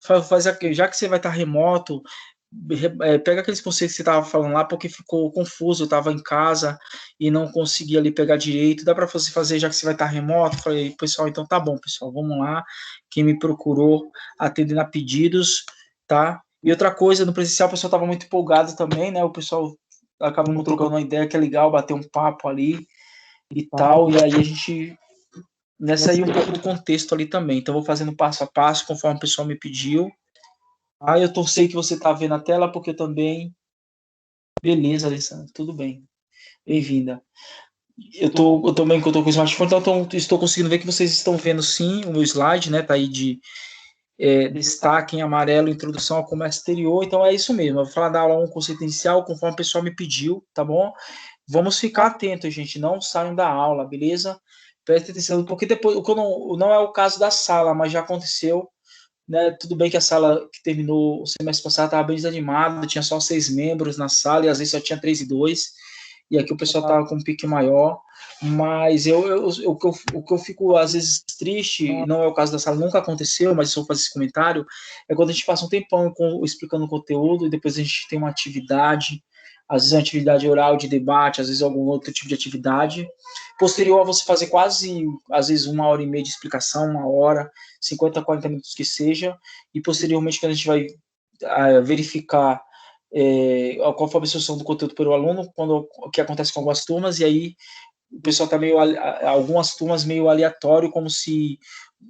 faz aqui, já que você vai estar remoto, pega aqueles conceitos que você estava falando lá, porque ficou confuso, eu estava em casa e não conseguia ali pegar direito, dá para você fazer, já que você vai estar remoto? Falei, pessoal, então tá bom, pessoal, vamos lá, quem me procurou atendendo a pedidos, tá? E outra coisa, no presencial o pessoal estava muito empolgado também, né, o pessoal acabamos trocando uma ideia que é legal, bater um papo ali e tal, e aí a gente, nessa aí um pouco do contexto ali também, então vou fazendo passo a passo, conforme o pessoal me pediu. Ah, sei que você está vendo a tela, porque eu também. Beleza, Alessandra, tudo bem. Bem-vinda. Eu também que eu tô com o smartphone, então estou conseguindo ver que vocês estão vendo sim o meu slide, né? Tá aí de destaque em amarelo, introdução ao comércio exterior. Então é isso mesmo. Eu vou falar da aula 1 conceito inicial, conforme o pessoal me pediu, tá bom? Vamos ficar atentos, gente. Não saiam da aula, beleza? Preste atenção, porque depois, o que eu não é o caso da sala, mas já aconteceu, né? Tudo bem que a sala que terminou o semestre passado estava bem desanimada, tinha só 6 membros na sala e às vezes só tinha 3 e 2, e aqui o pessoal estava com um pique maior, mas o que eu fico às vezes triste, não é o caso da sala, nunca aconteceu, mas se eu fazer esse comentário, é quando a gente passa um tempão explicando o conteúdo e depois a gente tem uma atividade, às vezes uma atividade oral de debate, às vezes algum outro tipo de atividade, posterior a você fazer quase, às vezes, 1 hora e meia de explicação, 1 hora, 50, 40 minutos que seja, e posteriormente quando a gente vai verificar qual foi a absorção do conteúdo pelo aluno, quando o que acontece com algumas turmas, e aí o pessoal está meio, algumas turmas meio aleatório, como se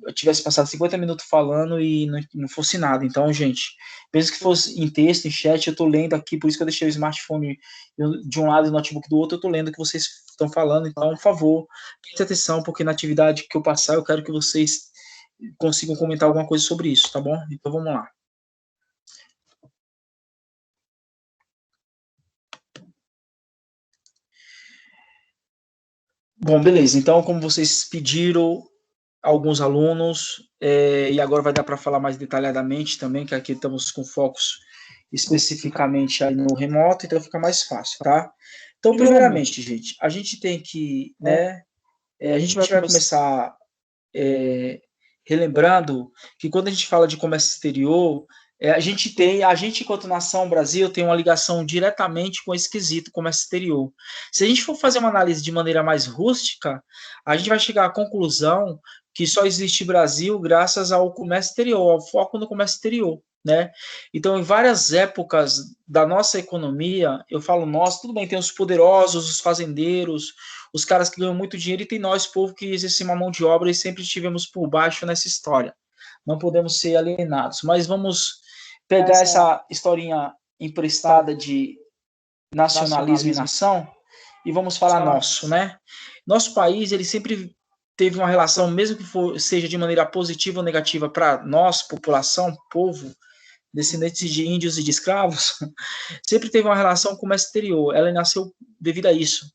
eu tivesse passado 50 minutos falando e não fosse nada. Então, gente, mesmo que fosse em texto, em chat, eu estou lendo aqui, por isso que eu deixei o smartphone de um lado e o notebook do outro, eu estou lendo o que vocês estão falando. Então, por favor, preste atenção, porque na atividade que eu passar, eu quero que vocês consigam comentar alguma coisa sobre isso, tá bom? Então, vamos lá. Bom, beleza. Então, como vocês pediram, alguns alunos, e agora vai dar para falar mais detalhadamente também, que aqui estamos com focos especificamente aí no remoto, então fica mais fácil, tá? Então, primeiramente, gente, a gente tem que, né, a gente vai começar relembrando que quando a gente fala de comércio exterior, a gente enquanto nação Brasil tem uma ligação diretamente com esse quesito comércio exterior. Se a gente for fazer uma análise de maneira mais rústica, a gente vai chegar à conclusão que só existe Brasil graças ao comércio exterior, ao foco no comércio exterior, né? Então, em várias épocas da nossa economia, eu falo nós, tudo bem, tem os poderosos, os fazendeiros, os caras que ganham muito dinheiro, e tem nós, povo, que exerce uma mão de obra e sempre estivemos por baixo nessa história. Não podemos ser alienados. Mas vamos pegar essa historinha emprestada de nacionalismo e nação e vamos falar nosso, né? Nosso país, ele sempre teve uma relação, mesmo que seja de maneira positiva ou negativa para nós, população, povo, descendentes de índios e de escravos, sempre teve uma relação com o comércio exterior. Ela nasceu devido a isso,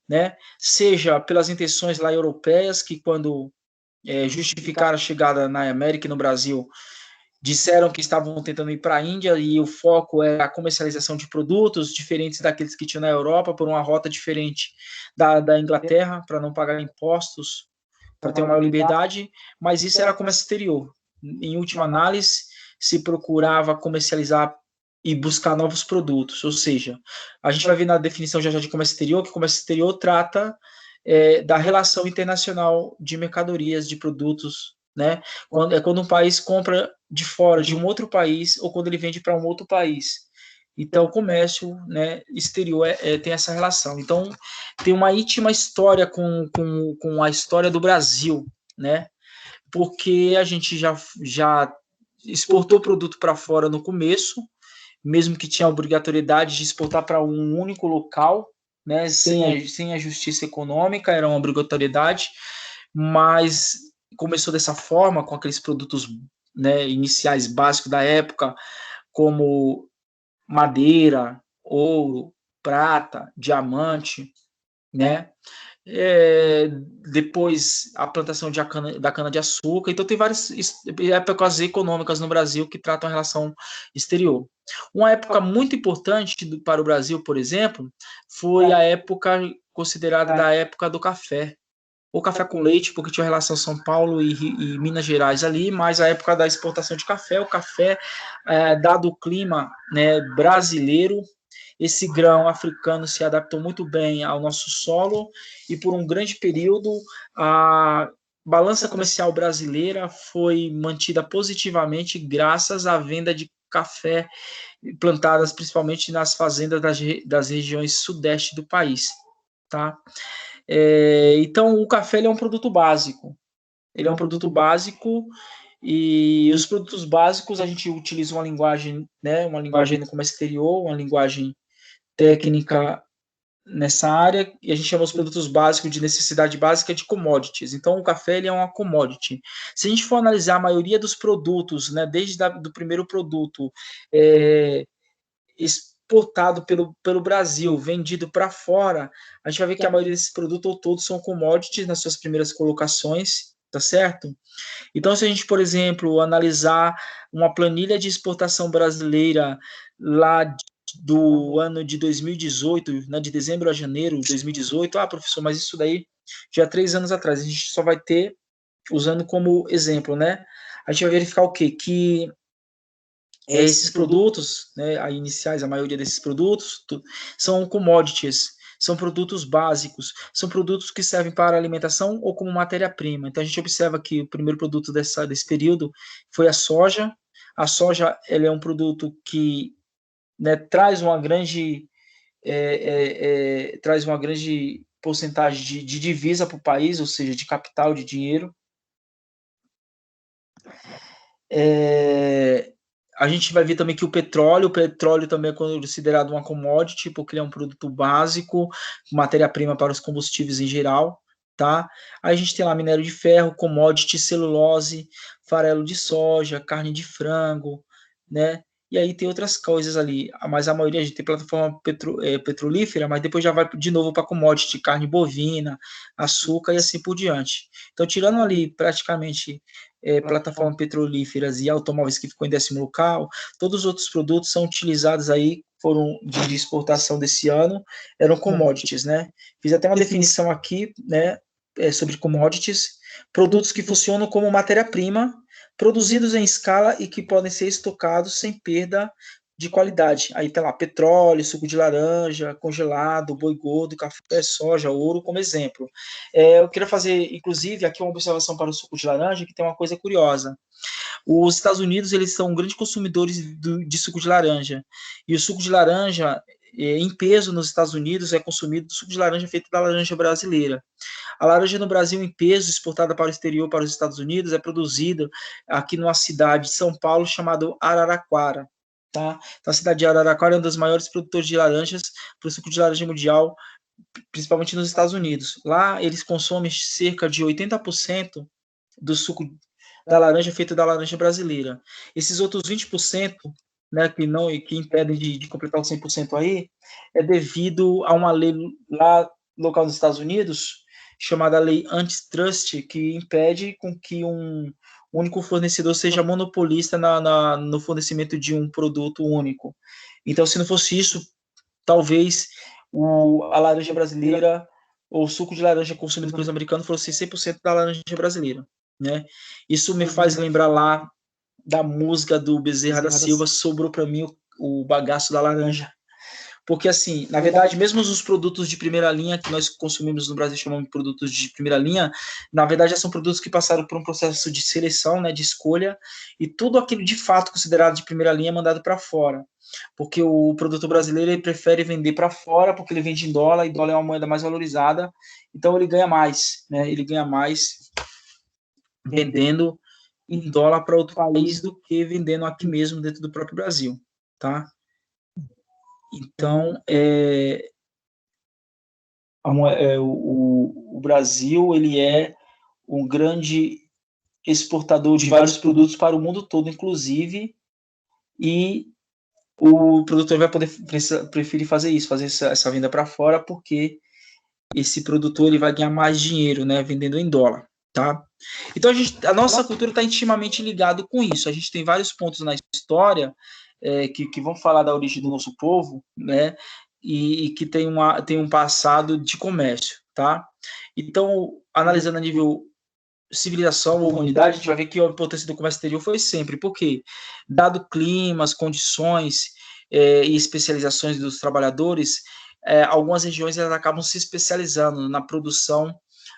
né? Seja pelas intenções lá europeias, que quando justificaram a chegada na América e no Brasil, disseram que estavam tentando ir para a Índia e o foco era a comercialização de produtos diferentes daqueles que tinham na Europa, por uma rota diferente da Inglaterra, para não pagar impostos, para ter uma maior liberdade, mas isso era comércio exterior. Em última análise, se procurava comercializar e buscar novos produtos, ou seja, a gente vai ver na definição já de comércio exterior, que comércio exterior trata da relação internacional de mercadorias, de produtos, né? Quando um país compra de fora, de um outro país, ou quando ele vende para um outro país. Então, o comércio, né, exterior tem essa relação. Então, tem uma íntima história com a história do Brasil, né? Porque a gente já exportou produto para fora no começo, mesmo que tinha a obrigatoriedade de exportar para um único local, né, sem a justiça econômica, era uma obrigatoriedade, mas começou dessa forma, com aqueles produtos, né, iniciais básicos da época, como madeira, ouro, prata, diamante, né? Depois a plantação da cana-de-açúcar. Então, tem várias épocas econômicas no Brasil que tratam a relação exterior. Uma época muito importante para o Brasil, por exemplo, foi a época considerada da época do café, ou café com leite, porque tinha relação São Paulo e Minas Gerais ali, mas a época da exportação de café, o café, dado o clima, né, brasileiro, esse grão africano se adaptou muito bem ao nosso solo e por um grande período a balança comercial brasileira foi mantida positivamente graças à venda de café plantadas principalmente nas fazendas das regiões sudeste do país, tá? Então, o café ele é um produto básico. Ele é um produto básico e os produtos básicos a gente utiliza uma linguagem, né, uma linguagem no comércio exterior, uma linguagem técnica nessa área, e a gente chama os produtos básicos de necessidade básica de commodities. Então, o café ele é uma commodity. Se a gente for analisar a maioria dos produtos, né, desde do primeiro produto exportado pelo Brasil, vendido para fora, a gente vai ver que a maioria desses produtos ou todos são commodities nas suas primeiras colocações, tá certo? Então, se a gente, por exemplo, analisar uma planilha de exportação brasileira lá do ano de 2018, né, de dezembro a janeiro de 2018, professor, mas isso daí já há 3 anos atrás, a gente só vai ter, usando como exemplo, né, a gente vai verificar o quê? Que esses produtos, né, iniciais, a maioria desses produtos, são commodities, são produtos básicos, são produtos que servem para alimentação ou como matéria-prima. Então, a gente observa que o primeiro produto desse período foi a soja. A soja ela é um produto que, né, traz uma grande porcentagem de divisa para o país, ou seja, de capital, de dinheiro. A gente vai ver também que o petróleo também é considerado uma commodity, porque ele é um produto básico, matéria-prima para os combustíveis em geral, tá? Aí a gente tem lá minério de ferro, commodity, celulose, farelo de soja, carne de frango, né? E aí tem outras coisas ali, mas a maioria a gente tem plataforma petrolífera, mas depois já vai de novo para commodity, carne bovina, açúcar e assim por diante. Então, tirando ali praticamente plataformas petrolíferas e automóveis que ficou em 10º local, todos os outros produtos são utilizados aí, foram de exportação desse ano, eram commodities, né? Fiz até uma definição aqui, né, sobre commodities, produtos que funcionam como matéria-prima, produzidos em escala e que podem ser estocados sem perda de qualidade. Aí tá lá, petróleo, suco de laranja, congelado, boi gordo, café, soja, ouro, como exemplo. Eu queria fazer, inclusive, aqui uma observação para o suco de laranja, que tem uma coisa curiosa. Os Estados Unidos, eles são grandes consumidores de suco de laranja. E o suco de laranja, em peso nos Estados Unidos, é consumido do suco de laranja feito da laranja brasileira. A laranja no Brasil, em peso, exportada para o exterior, para os Estados Unidos, é produzida aqui numa cidade de São Paulo chamada Araraquara. Tá? Então, a cidade de Araraquara é um dos maiores produtores de laranjas para o suco de laranja mundial, principalmente nos Estados Unidos. Lá, eles consomem cerca de 80% do suco da laranja feito da laranja brasileira. Esses outros 20%, né, que impedem de completar os 100% aí, é devido a uma lei lá local nos Estados Unidos, chamada Lei Antitrust, que impede com que um único fornecedor seja monopolista no fornecimento de um produto único. Então, se não fosse isso, talvez a laranja brasileira ou o suco de laranja consumido pelos americanos fosse 100% da laranja brasileira, né? Isso me faz lembrar lá da música do Bezerra da Silva, Sobrou para mim o bagaço da laranja. Porque, assim, na verdade, mesmo os produtos de primeira linha que nós consumimos no Brasil, chamamos de produtos de primeira linha, na verdade, já são produtos que passaram por um processo de seleção, né, de escolha, e tudo aquilo de fato considerado de primeira linha é mandado para fora. Porque o produtor brasileiro ele prefere vender para fora, porque ele vende em dólar, e dólar é uma moeda mais valorizada, então ele ganha mais, né? Ele ganha mais vendendo em dólar para outro país do que vendendo aqui mesmo dentro do próprio Brasil, tá? Então, o Brasil ele é um grande exportador de vários produtos para o mundo todo, inclusive, e o produtor vai preferir fazer isso, fazer essa venda para fora, porque esse produtor ele vai ganhar mais dinheiro, né, vendendo em dólar, tá? Então a nossa cultura está intimamente ligado com isso. A gente tem vários pontos na história que vão falar da origem do nosso povo, né, e que tem um passado de comércio, tá? Então analisando a nível civilização ou humanidade, a gente vai ver que a importância do comércio exterior foi sempre, porque, dado clima, as condições e especializações dos trabalhadores, algumas regiões elas acabam se especializando na produção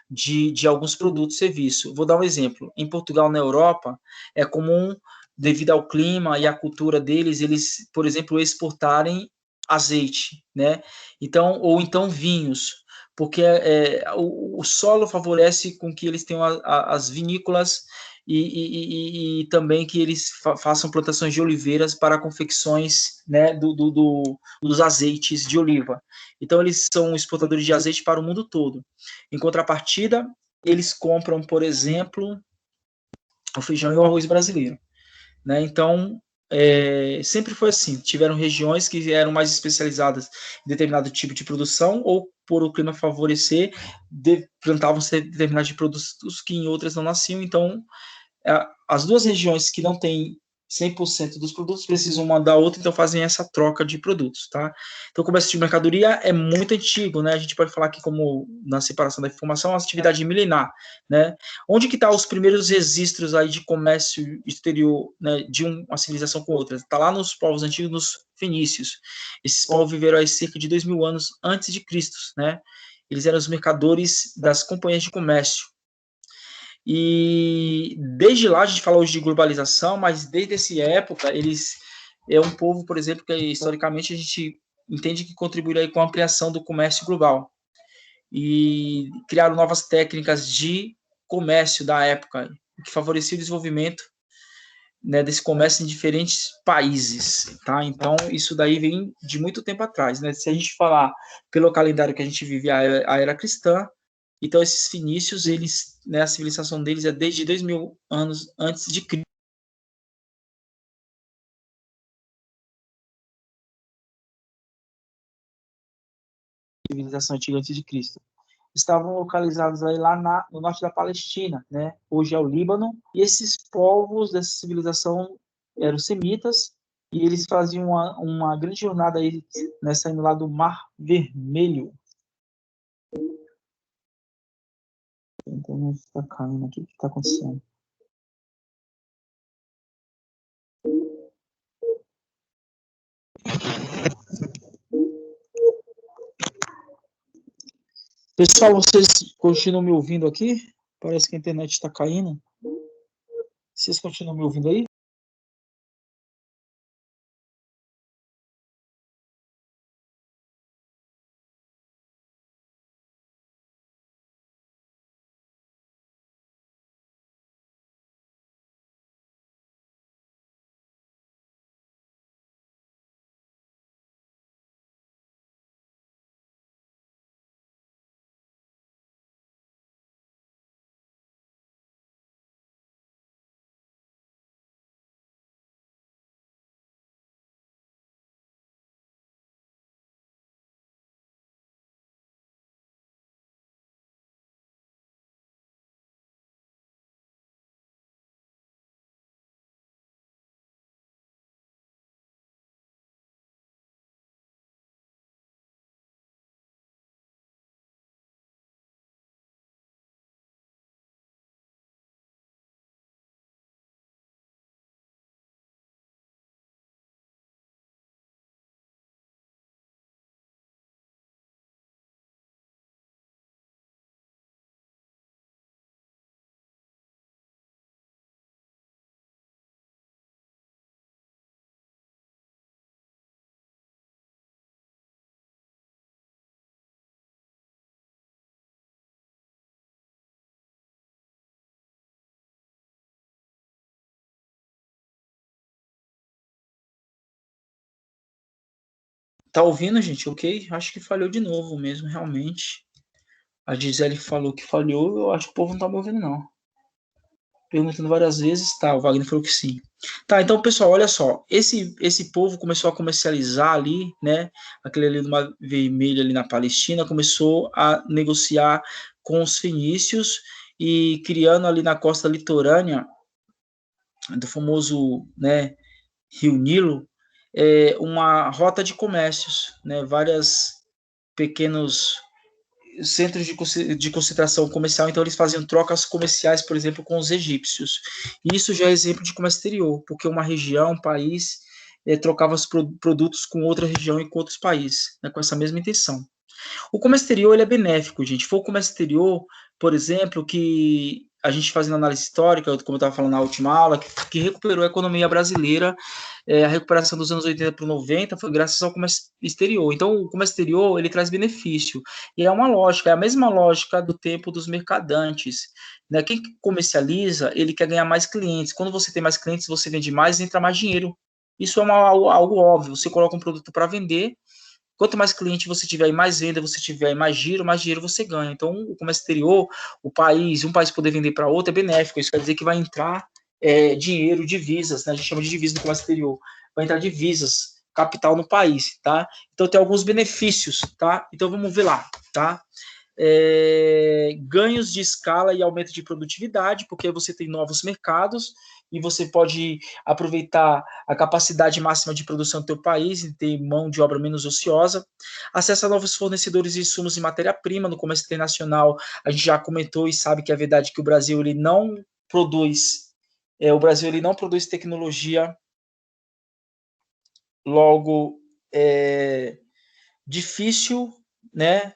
de alguns produtos e serviços. Vou dar um exemplo. Em Portugal, na Europa, é comum, devido ao clima e à cultura deles, eles, por exemplo, exportarem azeite, né? Então, ou então vinhos, porque o solo favorece com que eles tenham as vinícolas e também que eles façam plantações de oliveiras para confecções, né, dos azeites de oliva. Então, eles são exportadores de azeite para o mundo todo. Em contrapartida, eles compram, por exemplo, o feijão e o arroz brasileiro, né? Então, sempre foi assim. Tiveram regiões que eram mais especializadas em determinado tipo de produção ou por o clima favorecer, plantavam determinados produtos que em outras não nasciam. Então, as duas regiões que não têm 100% dos produtos precisam mandar outra, então fazem essa troca de produtos, tá? Então, o comércio de mercadoria é muito antigo, né? A gente pode falar aqui como na separação da informação, uma atividade milenar, né? Onde que está os primeiros registros aí de comércio exterior, né, de uma civilização com outra? Está lá nos povos antigos, nos fenícios. Esses povos viveram aí cerca de 2.000 anos antes de Cristo, né? Eles eram os mercadores das companhias de comércio. E desde lá, a gente fala hoje de globalização, mas desde essa época, eles é um povo, por exemplo, que historicamente a gente entende que contribuiu aí com a ampliação do comércio global. E criaram novas técnicas de comércio da época, o que favorecia o desenvolvimento, né, desse comércio em diferentes países, tá? Então, isso daí vem de muito tempo atrás, né? Se a gente falar pelo calendário que a gente vive a era cristã, então esses fenícios, eles, né, a civilização deles é desde 2.000 anos antes de Cristo. Civilização antiga antes de Cristo. Estavam localizados aí lá no norte da Palestina, né? Hoje é o Líbano. E esses povos dessa civilização eram semitas e eles faziam uma grande jornada aí, né, saindo lá do Mar Vermelho. A internet está caindo aqui, o que está acontecendo? Pessoal, vocês continuam me ouvindo aqui? Parece que a internet está caindo. Vocês continuam me ouvindo aí? Tá ouvindo, gente? Ok? Acho que falhou de novo mesmo, realmente. A Gisele falou que falhou, eu acho que o povo não tá me ouvindo, não. Perguntando várias vezes, tá, o Wagner falou que sim. Tá, então, pessoal, olha só, esse povo começou a comercializar ali, né, aquele ali do Mar Vermelho ali na Palestina, começou a negociar com os fenícios e criando ali na costa litorânea do famoso, né, Rio Nilo, uma rota de comércios, né, vários pequenos centros de concentração comercial, então eles faziam trocas comerciais, por exemplo, com os egípcios. E isso já é exemplo de comércio exterior, porque uma região, um país, trocava os produtos com outra região e com outros países, né, com essa mesma intenção. O comércio exterior ele é benéfico, gente. Foi o comércio exterior, por exemplo, que a gente fazendo análise histórica, como eu estava falando na última aula, que recuperou a economia brasileira, a recuperação dos anos 80 para 90 foi graças ao comércio exterior. Então, o comércio exterior, ele traz benefício. E é uma lógica, é a mesma lógica do tempo dos mercadantes. Né? Quem comercializa, ele quer ganhar mais clientes. Quando você tem mais clientes, você vende mais, entra mais dinheiro. Isso é algo óbvio. Você coloca um produto para vender, quanto mais cliente você tiver e mais venda você tiver e mais dinheiro você ganha. Então, o comércio exterior, um país poder vender para outro é benéfico. Isso quer dizer que vai entrar dinheiro, divisas, né? A gente chama de divisa no comércio exterior. Vai entrar divisas, capital no país, tá? Então, tem alguns benefícios, tá? Então, vamos ver lá, tá? Ganhos de escala e aumento de produtividade, porque você tem novos mercados e você pode aproveitar a capacidade máxima de produção do teu país e ter mão de obra menos ociosa. Acesso a novos fornecedores de insumos e matéria-prima no comércio internacional. A gente já comentou e sabe que é verdade que o Brasil ele não produz tecnologia, logo difícil, né?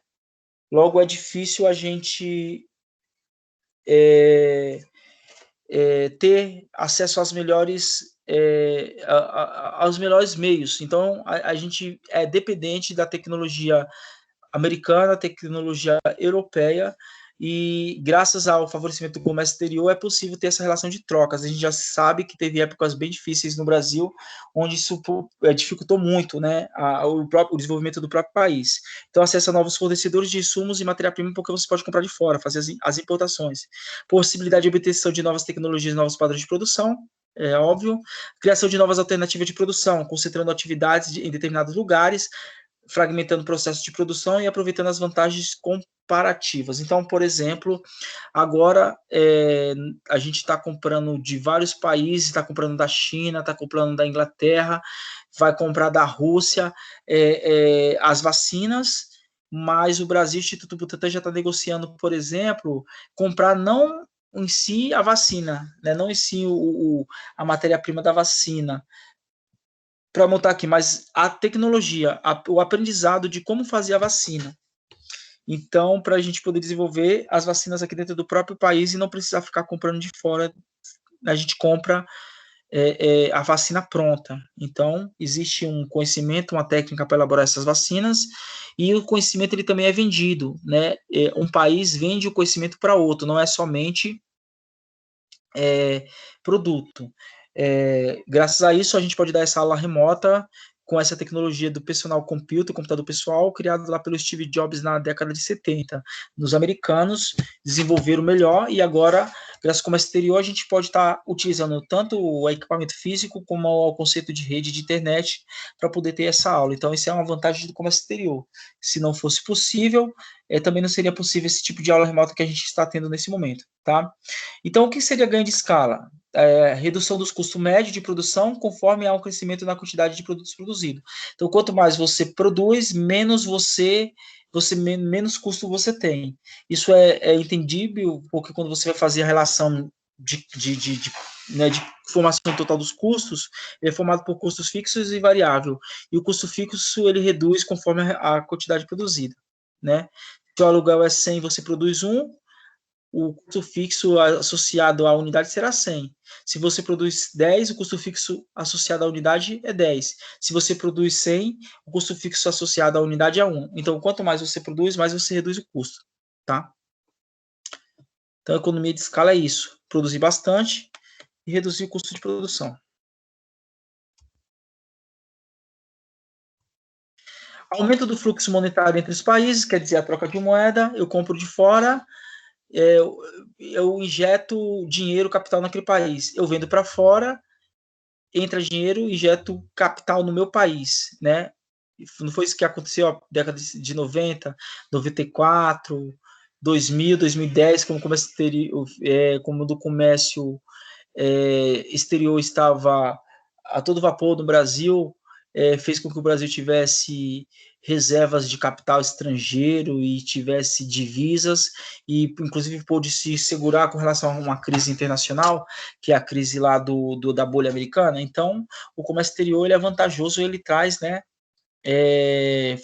Logo, é difícil a gente ter acesso às aos melhores meios. Então, a gente é dependente da tecnologia americana, tecnologia europeia, e graças ao favorecimento do comércio exterior é possível ter essa relação de trocas. A gente já sabe que teve épocas bem difíceis no Brasil, onde isso dificultou muito, né, o desenvolvimento do próprio país. Então, acesso a novos fornecedores de insumos e matéria-prima, porque você pode comprar de fora, fazer as importações. Possibilidade de obtenção de novas tecnologias, novos padrões de produção, é óbvio. Criação de novas alternativas de produção, concentrando atividades em determinados lugares, fragmentando o processo de produção e aproveitando as vantagens comparativas. Então, por exemplo, agora a gente está comprando de vários países, está comprando da China, está comprando da Inglaterra, vai comprar da Rússia as vacinas, mas o Brasil, o Instituto Butantan já está negociando, por exemplo, comprar não em si a vacina, né, não em si a matéria-prima da vacina, para montar aqui, mas a tecnologia, o aprendizado de como fazer a vacina. Então, para a gente poder desenvolver as vacinas aqui dentro do próprio país e não precisar ficar comprando de fora, a gente compra a vacina pronta. Então, existe um conhecimento, uma técnica para elaborar essas vacinas, e o conhecimento ele também é vendido, né? Um país vende o conhecimento para outro, não é somente produto. Graças a isso, a gente pode dar essa aula remota com essa tecnologia do personal computer, computador pessoal, criado lá pelo Steve Jobs na década de 70. Nos americanos desenvolveram melhor e agora, graças ao comércio exterior, a gente pode estar utilizando tanto o equipamento físico como o conceito de rede de internet para poder ter essa aula. Então, isso é uma vantagem do comércio exterior. Se não fosse possível, também não seria possível esse tipo de aula remota que a gente está tendo nesse momento, tá? Então, o que seria ganho de escala? Redução dos custos médios de produção conforme há um crescimento na quantidade de produtos produzidos. Então, quanto mais você produz, menos menos custo você tem. Isso é entendível, porque quando você vai fazer a relação né, de formação total dos custos, ele é formado por custos fixos e variável. E o custo fixo, ele reduz conforme a quantidade produzida, né? Se o aluguel é 100, você produz 1, o custo fixo associado à unidade será 100. Se você produz 10, o custo fixo associado à unidade é 10. Se você produz 100, o custo fixo associado à unidade é 1. Então, quanto mais você produz, mais você reduz o custo, tá? Então, a economia de escala é isso. Produzir bastante e reduzir o custo de produção. Aumento do fluxo monetário entre os países, quer dizer, a troca de moeda, eu compro de fora, eu injeto dinheiro, capital naquele país. Eu vendo para fora, entra dinheiro, injeto capital no meu país, né? Não foi isso que aconteceu na década de 90, 94, 2000, 2010, como o comércio exterior estava a todo vapor no Brasil, fez com que o Brasil tivesse reservas de capital estrangeiro e tivesse divisas, e inclusive pôde se segurar com relação a uma crise internacional, que é a crise lá da bolha americana. Então, o comércio exterior ele é vantajoso, ele traz, né,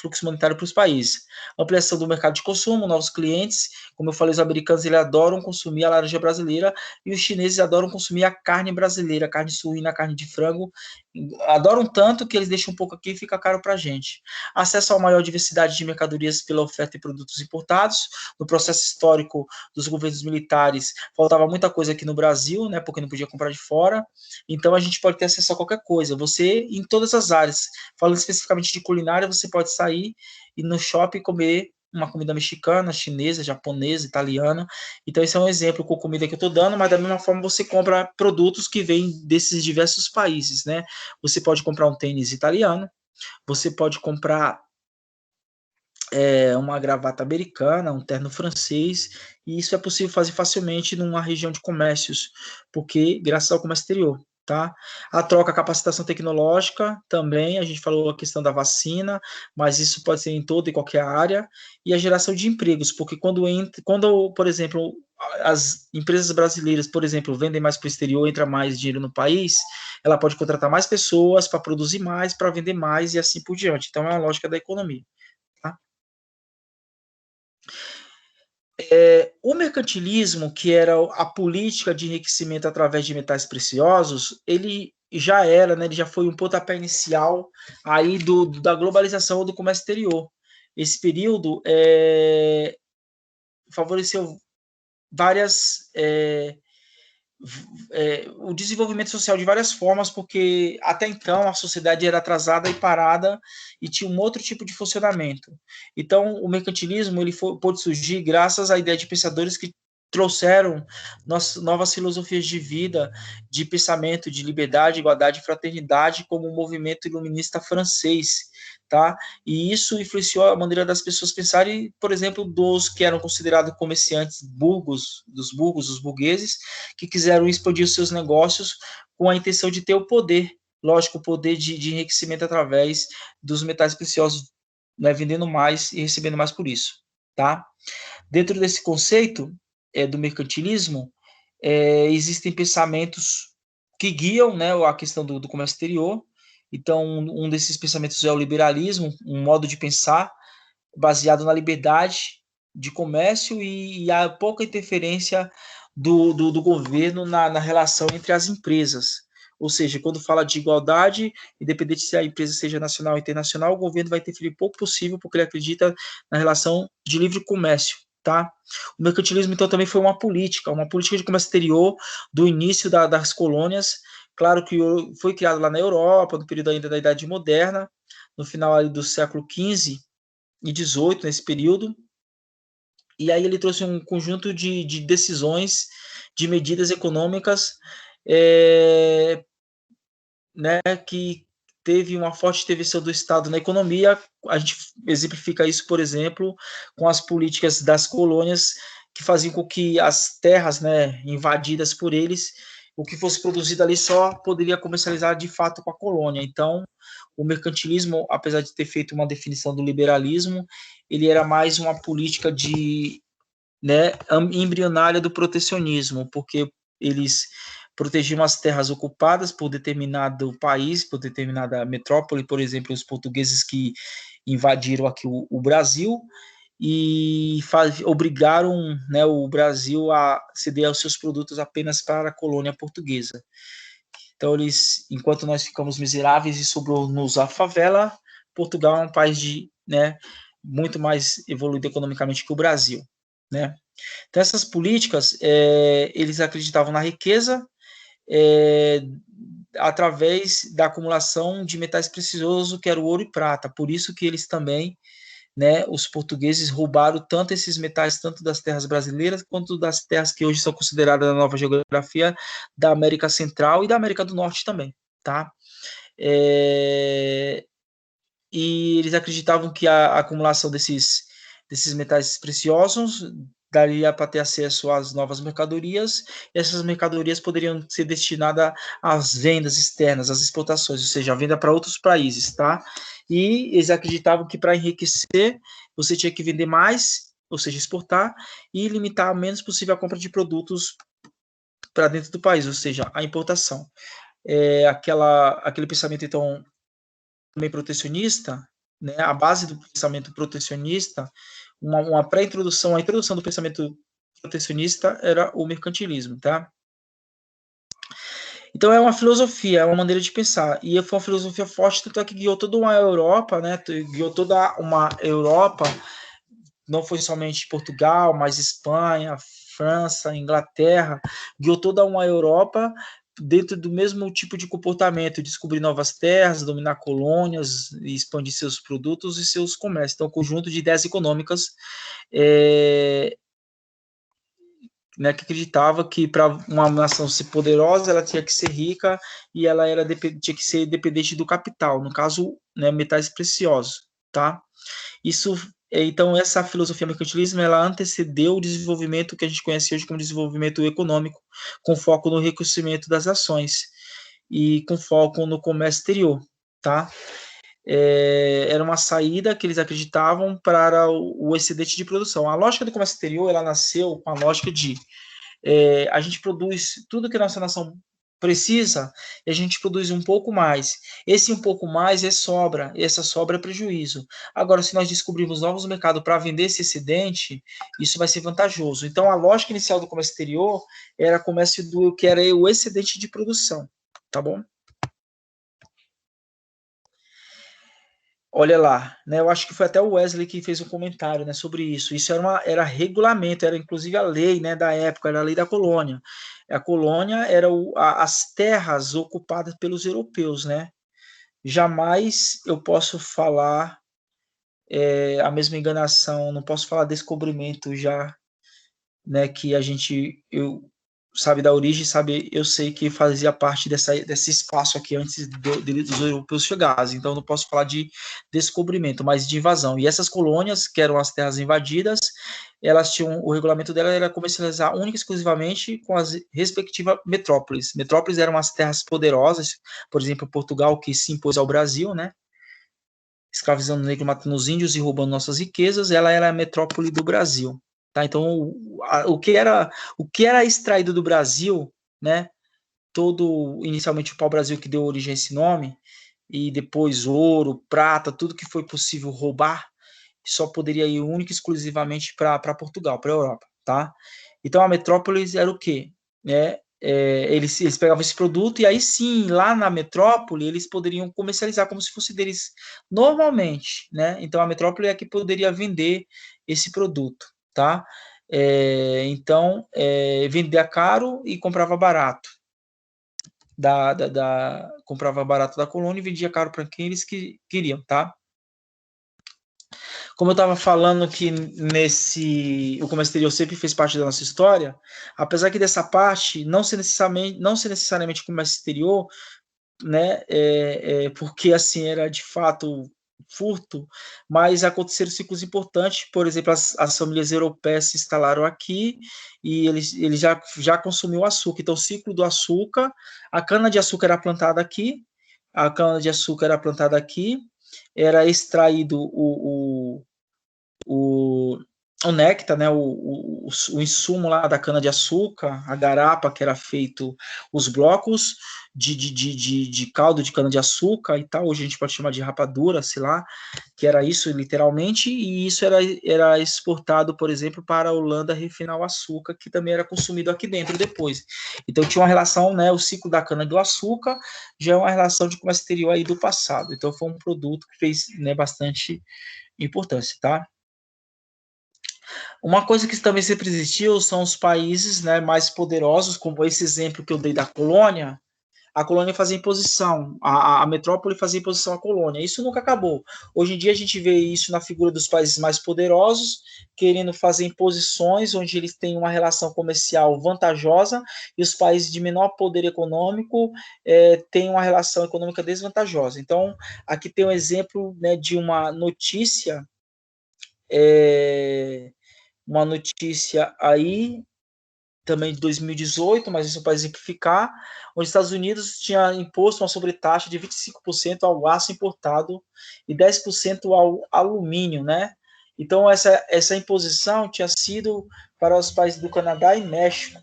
fluxo monetário para os países. Ampliação do mercado de consumo, novos clientes. Como eu falei, os americanos eles adoram consumir a laranja brasileira e os chineses adoram consumir a carne brasileira, carne suína, carne de frango. Adoram tanto que eles deixam um pouco aqui e fica caro para a gente. Acesso a uma maior diversidade de mercadorias pela oferta de produtos importados. No processo histórico dos governos militares, faltava muita coisa aqui no Brasil, né, porque não podia comprar de fora. Então a gente pode ter acesso a qualquer coisa. Você, em todas as áreas, falando especificamente de culinária, você pode sair e no shopping comer uma comida mexicana, chinesa, japonesa, italiana. Então, esse é um exemplo com comida que eu estou dando, mas da mesma forma você compra produtos que vêm desses diversos países, né? Você pode comprar um tênis italiano, você pode comprar uma gravata americana, um terno francês, e isso é possível fazer facilmente numa região de comércios, porque graças ao comércio exterior, tá? A troca, a capacitação tecnológica também, a gente falou a questão da vacina, mas isso pode ser em toda e qualquer área, e a geração de empregos, porque quando, por exemplo, as empresas brasileiras, por exemplo, vendem mais para o exterior, entra mais dinheiro no país, ela pode contratar mais pessoas para produzir mais, para vender mais e assim por diante. Então, é uma lógica da economia. Tá? O mercantilismo, que era a política de enriquecimento através de metais preciosos, ele já era, né, ele já foi um pontapé inicial aí da globalização do comércio exterior. Esse período favoreceu várias o desenvolvimento social de várias formas, porque até então a sociedade era atrasada e parada e tinha um outro tipo de funcionamento. Então, o mercantilismo pôde surgir graças à ideia de pensadores que trouxeram novas filosofias de vida, de pensamento, de liberdade, igualdade e fraternidade, como o movimento iluminista francês, tá? E isso influenciou a maneira das pessoas pensarem, por exemplo, dos que eram considerados comerciantes os burgueses, que quiseram expandir os seus negócios com a intenção de ter o poder, lógico, o poder de enriquecimento através dos metais preciosos, né, vendendo mais e recebendo mais por isso, tá? Dentro desse conceito do mercantilismo, existem pensamentos que guiam, né, a questão do comércio exterior. Então, um desses pensamentos é o liberalismo, um modo de pensar baseado na liberdade de comércio e a pouca interferência do governo na relação entre as empresas. Ou seja, quando fala de igualdade, independente se a empresa seja nacional ou internacional, o governo vai interferir pouco possível, porque ele acredita na relação de livre comércio. Tá? O mercantilismo, então, também foi uma política de comércio exterior do início das colônias. Claro que foi criado lá na Europa, no período ainda da Idade Moderna, no final ali do século XV e XVIII, nesse período. E aí ele trouxe um conjunto de decisões, de medidas econômicas, né, que teve uma forte intervenção do Estado na economia. A gente exemplifica isso, por exemplo, com as políticas das colônias, que faziam com que as terras, né, invadidas por eles, o que fosse produzido ali só poderia comercializar de fato com a colônia. Então, o mercantilismo, apesar de ter feito uma definição do liberalismo, ele era mais uma política né, embrionária do protecionismo, porque eles protegiam as terras ocupadas por determinado país, por determinada metrópole, por exemplo, os portugueses que invadiram aqui o Brasil e obrigaram, né, o Brasil a ceder os seus produtos apenas para a colônia portuguesa. Então, enquanto nós ficamos miseráveis e sobrou-nos a favela, Portugal é um país né, muito mais evoluído economicamente que o Brasil, né? Então, essas políticas, eles acreditavam na riqueza através da acumulação de metais preciosos, que era o ouro e prata. Por isso que eles também, né, os portugueses roubaram tanto esses metais, tanto das terras brasileiras, quanto das terras que hoje são consideradas na nova geografia da América Central e da América do Norte também, tá? E eles acreditavam que a acumulação desses metais preciosos daria para ter acesso às novas mercadorias, e essas mercadorias poderiam ser destinadas às vendas externas, às exportações, ou seja, a venda para outros países, tá? E eles acreditavam que para enriquecer, você tinha que vender mais, ou seja, exportar, e limitar o menos possível a compra de produtos para dentro do país, ou seja, a importação. Aquele pensamento, então, também protecionista, né? A base do pensamento protecionista, uma pré-introdução, a introdução do pensamento protecionista era o mercantilismo, tá? Então é uma filosofia, é uma maneira de pensar, e foi uma filosofia forte, tanto é que guiou toda uma Europa, né? Guiou toda uma Europa, não foi somente Portugal, mas Espanha, França, Inglaterra, guiou toda uma Europa dentro do mesmo tipo de comportamento, descobrir novas terras, dominar colônias, expandir seus produtos e seus comércios. Então, um conjunto de ideias econômicas né, que acreditava que para uma nação ser poderosa, ela tinha que ser rica e ela tinha que ser dependente do capital, no caso, né, metais preciosos, tá? Isso, então, essa filosofia mercantilismo, ela antecedeu o desenvolvimento que a gente conhece hoje como desenvolvimento econômico, com foco no enriquecimento das ações e com foco no comércio exterior, tá? Era uma saída que eles acreditavam para o excedente de produção. A lógica do comércio exterior, ela nasceu com a lógica de a gente produz tudo que a nossa nação precisa e a gente produz um pouco mais. Esse um pouco mais é sobra, e essa sobra é prejuízo. Agora, se nós descobrirmos novos mercados para vender esse excedente, isso vai ser vantajoso. Então, a lógica inicial do comércio exterior era comércio do que era o excedente de produção, tá bom? Olha lá, né? Eu acho que foi até o Wesley que fez um comentário, né, sobre isso. Isso era regulamento, era inclusive a lei, né, da época, era a lei da colônia. A colônia era as terras ocupadas pelos europeus, né? Jamais eu posso falar a mesma enganação, não posso falar descobrimento já, né, que eu sabe da origem, sabe, eu sei que fazia parte desse espaço aqui antes dos europeus chegarem, então não posso falar de descobrimento, mas de invasão. E essas colônias, que eram as terras invadidas, elas tinham, o regulamento dela era comercializar única e exclusivamente com as respectivas metrópoles. Metrópoles eram as terras poderosas, por exemplo, Portugal, que se impôs ao Brasil, né, escravizando o negro, matando os índios e roubando nossas riquezas, ela era a metrópole do Brasil. Tá? Então, o que era extraído do Brasil, né, inicialmente o pau-brasil que deu origem a esse nome, e depois ouro, prata, tudo que foi possível roubar, só poderia ir única e exclusivamente para Portugal, para a Europa, tá? Então a metrópole era o quê? Eles pegavam esse produto e aí sim, lá na metrópole, eles poderiam comercializar como se fosse deles normalmente, né? Então a metrópole é que poderia vender esse produto, tá? Então, vendia caro e comprava barato. Comprava barato da colônia e vendia caro para quem eles queriam, tá? Como eu estava falando que o comércio exterior sempre fez parte da nossa história, apesar que dessa parte não ser necessariamente comércio exterior, né, porque assim era de fato furto, mas aconteceram ciclos importantes, por exemplo, as famílias europeias se instalaram aqui e eles já consumiu açúcar, então o ciclo do açúcar, a cana de açúcar era plantada aqui, a cana de açúcar era plantada aqui, era extraído o, o néctar, né, o insumo lá da cana-de-açúcar, a garapa, que era feito os blocos de caldo de cana-de-açúcar e tal, hoje a gente pode chamar de rapadura, sei lá, que era isso literalmente, e isso era exportado, por exemplo, para a Holanda refinar o açúcar, que também era consumido aqui dentro depois. Então tinha uma relação, né, o ciclo da cana-do-açúcar já é uma relação de comércio exterior aí do passado, então foi um produto que fez, né, bastante importância, tá? Uma coisa que também sempre existiu são os países, né, mais poderosos, como esse exemplo que eu dei da colônia. A colônia fazia imposição, a metrópole fazia imposição à colônia. Isso nunca acabou. Hoje em dia a gente vê isso na figura dos países mais poderosos, querendo fazer imposições onde eles têm uma relação comercial vantajosa e os países de menor poder econômico têm uma relação econômica desvantajosa. Então, aqui tem um exemplo, né, de uma notícia é, uma notícia aí, também de 2018, mas isso para exemplificar, onde os Estados Unidos tinha imposto uma sobretaxa de 25% ao aço importado e 10% ao alumínio, né? Então, essa imposição tinha sido para os países do Canadá e México.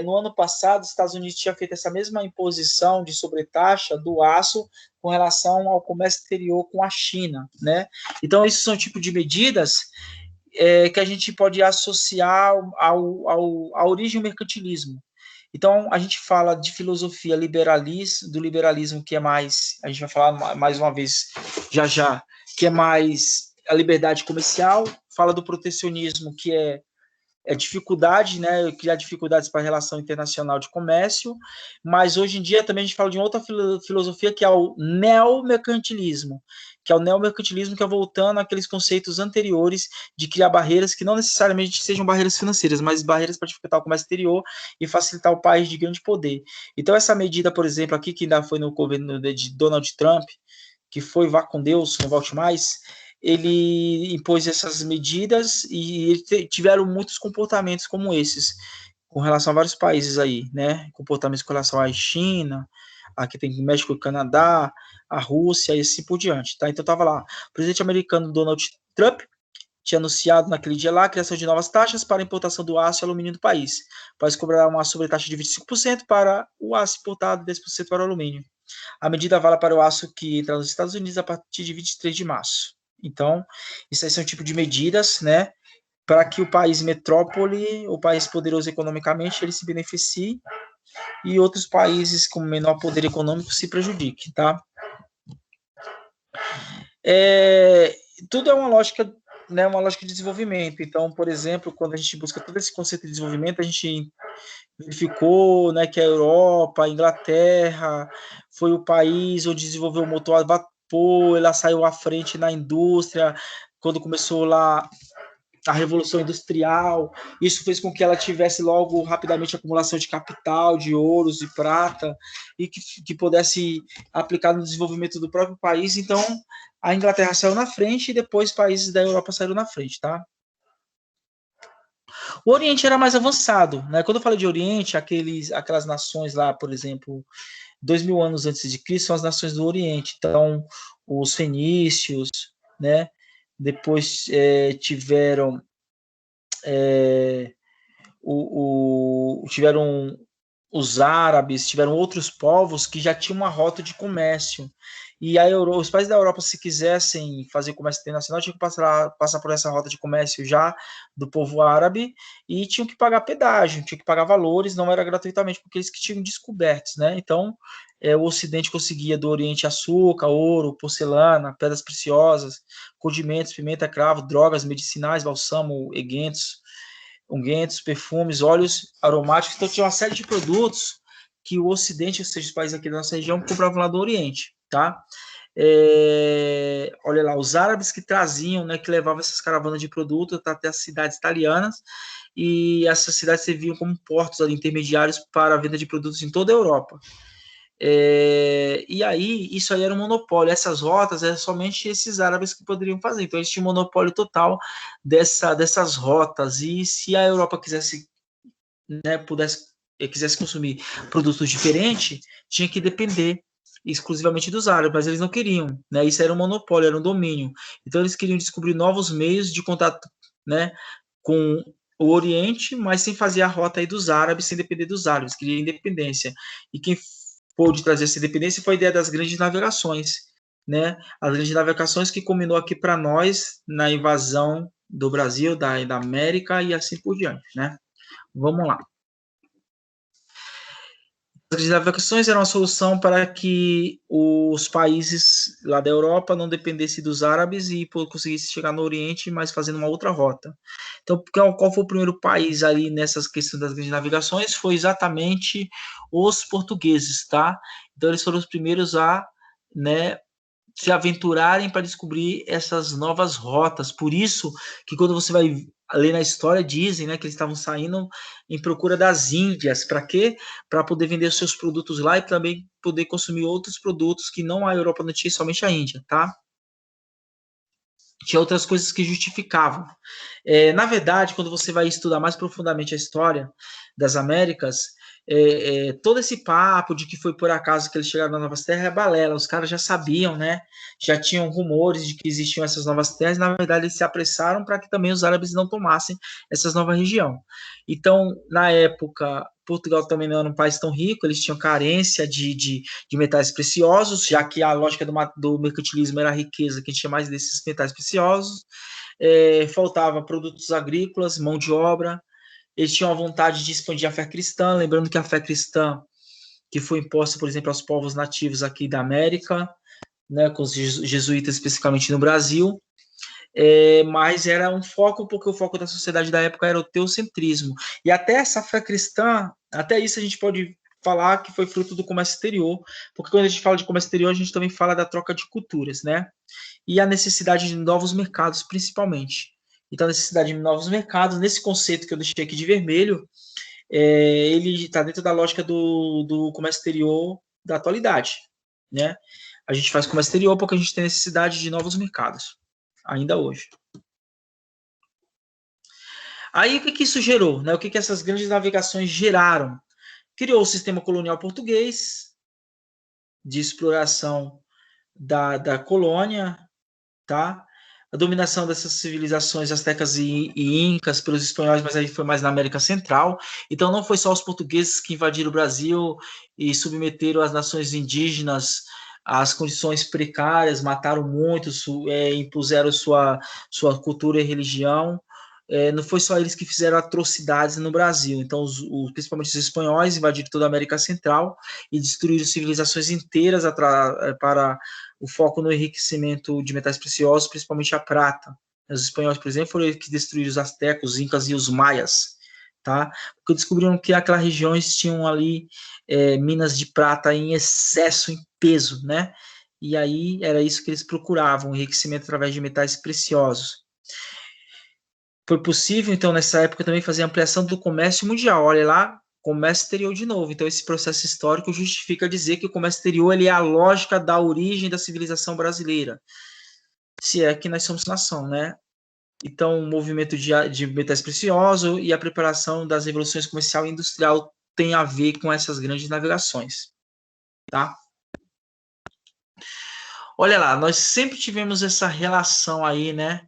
No ano passado, os Estados Unidos tinha feito essa mesma imposição de sobretaxa do aço com relação ao comércio exterior com a China, né? Então, esses são tipo de medidas que a gente pode associar à origem do mercantilismo. Então, a gente fala de filosofia do liberalismo, que é mais, a gente vai falar mais uma vez, já, que é mais a liberdade comercial, fala do protecionismo, que é dificuldade, né, criar dificuldades para a relação internacional de comércio, mas hoje em dia também a gente fala de outra filosofia que é o neomercantilismo, que é voltando àqueles conceitos anteriores de criar barreiras que não necessariamente sejam barreiras financeiras, mas barreiras para dificultar o comércio exterior e facilitar o país de grande poder. Então essa medida, por exemplo, aqui que ainda foi no governo de Donald Trump, que foi vá com Deus, não volte mais, ele impôs essas medidas e tiveram muitos comportamentos como esses, com relação a vários países aí, né? Comportamentos com relação à China, aqui tem o México e o Canadá, a Rússia e assim por diante, tá? Então tava lá, o presidente americano Donald Trump tinha anunciado naquele dia lá a criação de novas taxas para a importação do aço e alumínio do país. O país cobrará uma sobretaxa de 25% para o aço importado e 10% para o alumínio. A medida vale para o aço que entra nos Estados Unidos a partir de 23 de março. Então, isso aí são um tipo de medidas, né, para que o país metrópole, o país poderoso economicamente, ele se beneficie e outros países com menor poder econômico se prejudiquem, tá? É, tudo é uma lógica de desenvolvimento. Então, por exemplo, quando a gente busca todo esse conceito de desenvolvimento, a gente verificou, né, que a Europa, a Inglaterra, foi o país onde desenvolveu o motor a vapor, ela saiu à frente na indústria, quando começou lá a Revolução Industrial, isso fez com que ela tivesse logo rapidamente acumulação de capital, de ouros e prata, e que pudesse aplicar no desenvolvimento do próprio país. Então, a Inglaterra saiu na frente e depois países da Europa saíram na frente, tá? O Oriente era mais avançado, né? Quando eu falo de Oriente, aquelas nações lá, por exemplo, 2000 anos antes de Cristo, são as nações do Oriente. Então, os fenícios, né? Depois tiveram tiveram os árabes, tiveram outros povos que já tinham uma rota de comércio. E os países da Europa, se quisessem fazer comércio internacional, tinham que passar por essa rota de comércio já do povo árabe e tinham que pagar pedágio, tinham que pagar valores, não era gratuitamente, porque eles que tinham descobertos, né? Então, o Ocidente conseguia do Oriente açúcar, ouro, porcelana, pedras preciosas, condimentos, pimenta, cravo, drogas medicinais, balsamo, unguentos, perfumes, óleos aromáticos. Então, tinha uma série de produtos que o Ocidente, ou seja, os países aqui da nossa região, compravam lá do Oriente, tá? Olha lá, os árabes que traziam, né, que levavam essas caravanas de produtos até as cidades italianas, e essas cidades serviam como portos ali, intermediários para a venda de produtos em toda a Europa. E aí, isso aí era um monopólio. Essas rotas eram somente esses árabes que poderiam fazer. Então, eles tinham monopólio total dessas rotas. E se a Europa quisesse, né, quisesse consumir produtos diferentes, tinha que depender exclusivamente dos árabes, mas eles não queriam, né? Isso era um monopólio, era um domínio. Então, eles queriam descobrir novos meios de contato, né, com o Oriente, mas sem fazer a rota aí dos árabes, sem depender dos árabes, queria independência. E quem pôde trazer essa independência foi a ideia das grandes navegações, né? As grandes navegações que culminou aqui para nós na invasão do Brasil, da América e assim por diante, né? Vamos lá. As navegações eram a solução para que os países lá da Europa não dependessem dos árabes e conseguissem chegar no Oriente, mas fazendo uma outra rota. Então, qual foi o primeiro país ali nessas questões das grandes navegações? Foi exatamente os portugueses, tá? Então, eles foram os primeiros a, né, se aventurarem para descobrir essas novas rotas. Por isso que quando você vai ler na história, dizem, né, que eles estavam saindo em procura das Índias. Para quê? Para poder vender os seus produtos lá e também poder consumir outros produtos que não a Europa não tinha, somente a Índia, tá? tinha outras coisas que justificavam. Na verdade, quando você vai estudar mais profundamente a história das Américas, todo esse papo de que foi por acaso que eles chegaram nas Novas Terras é balela. Os caras já sabiam, né? Já tinham rumores de que existiam essas novas terras. Na verdade, eles se apressaram para que também os árabes não tomassem essas novas regiões. Então, na época, Portugal também não era um país tão rico, eles tinham carência de metais preciosos, já que a lógica do mercantilismo era a riqueza, que a gente tinha mais desses metais preciosos. Faltava produtos agrícolas, mão de obra. Eles tinham a vontade de expandir a fé cristã, lembrando que a fé cristã que foi imposta, por exemplo, aos povos nativos aqui da América, né, com os jesuítas especificamente no Brasil, mas era um foco, porque o foco da sociedade da época era o teocentrismo. E até essa fé cristã, até isso a gente pode falar que foi fruto do comércio exterior, porque quando a gente fala de comércio exterior, a gente também fala da troca de culturas, né? E a necessidade de novos mercados, principalmente. Então, a necessidade de novos mercados, nesse conceito que eu deixei aqui de vermelho, ele está dentro da lógica do comércio exterior da atualidade, né? A gente faz comércio exterior porque a gente tem necessidade de novos mercados, ainda hoje. Aí, o que isso gerou? Né? O que essas grandes navegações geraram? Criou o sistema colonial português, de exploração da colônia, tá? A dominação dessas civilizações astecas e incas pelos espanhóis, mas aí foi mais na América Central. Então não foi só os portugueses que invadiram o Brasil e submeteram as nações indígenas às condições precárias, mataram muitos, impuseram sua cultura e religião. Não foi só eles que fizeram atrocidades no Brasil. Então, principalmente os espanhóis invadiram toda a América Central e destruíram civilizações inteiras para o foco no enriquecimento de metais preciosos, principalmente a prata. Os espanhóis, por exemplo, foram eles que destruíram os astecos, os incas e os maias, tá? Porque descobriram que aquelas regiões tinham ali minas de prata em excesso, em peso, né? E aí era isso que eles procuravam, enriquecimento através de metais preciosos. Foi possível, então, nessa época também fazer ampliação do comércio mundial. Olha lá, comércio exterior de novo. Então, esse processo histórico justifica dizer que o comércio exterior ele é a lógica da origem da civilização brasileira, se é que nós somos nação, né? Então, o movimento de metais preciosos e a preparação das revoluções comercial e industrial tem a ver com essas grandes navegações, tá? Olha lá, nós sempre tivemos essa relação aí, né?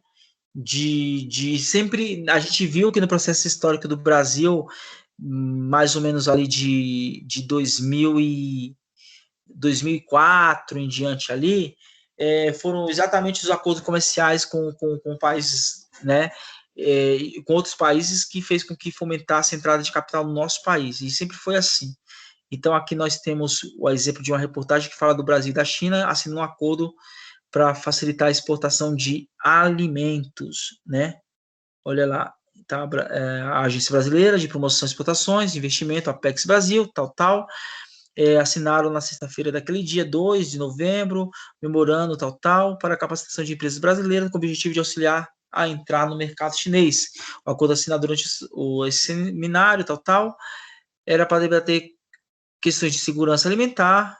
De sempre a gente viu que no processo histórico do Brasil, mais ou menos ali de 2004 em diante ali, foram exatamente os acordos comerciais com países, né, com outros países que fez com que fomentasse a entrada de capital no nosso país, e sempre foi assim. Então aqui nós temos o exemplo de uma reportagem que fala do Brasil e da China assinando um acordo para facilitar a exportação de alimentos, né? Olha lá, tá, a Agência Brasileira de Promoção e Exportações, Investimento, Apex Brasil, tal, assinaram na sexta-feira daquele dia, 2 de novembro, memorando, tal, para a capacitação de empresas brasileiras com o objetivo de auxiliar a entrar no mercado chinês. O acordo assinado durante esse seminário, era para debater questões de segurança alimentar,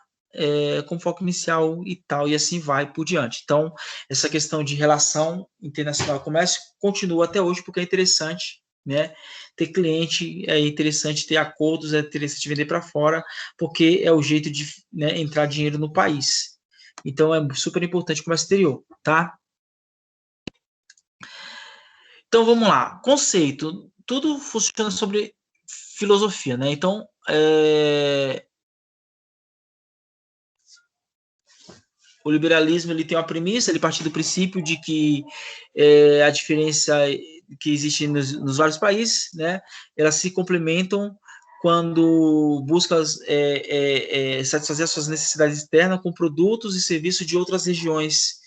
com foco inicial e tal, e assim vai por diante. Então, essa questão de relação internacional comércio continua até hoje, porque é interessante, né? Ter cliente, é interessante ter acordos, é interessante vender para fora, porque é o jeito de, né, entrar dinheiro no país. Então, é super importante o comércio exterior, tá? Então, vamos lá. Conceito. Tudo funciona sobre filosofia, né? Então, o liberalismo ele tem uma premissa, ele parte do princípio de que a diferença que existe nos vários países, né, elas se complementam quando buscam satisfazer as suas necessidades externas com produtos e serviços de outras regiões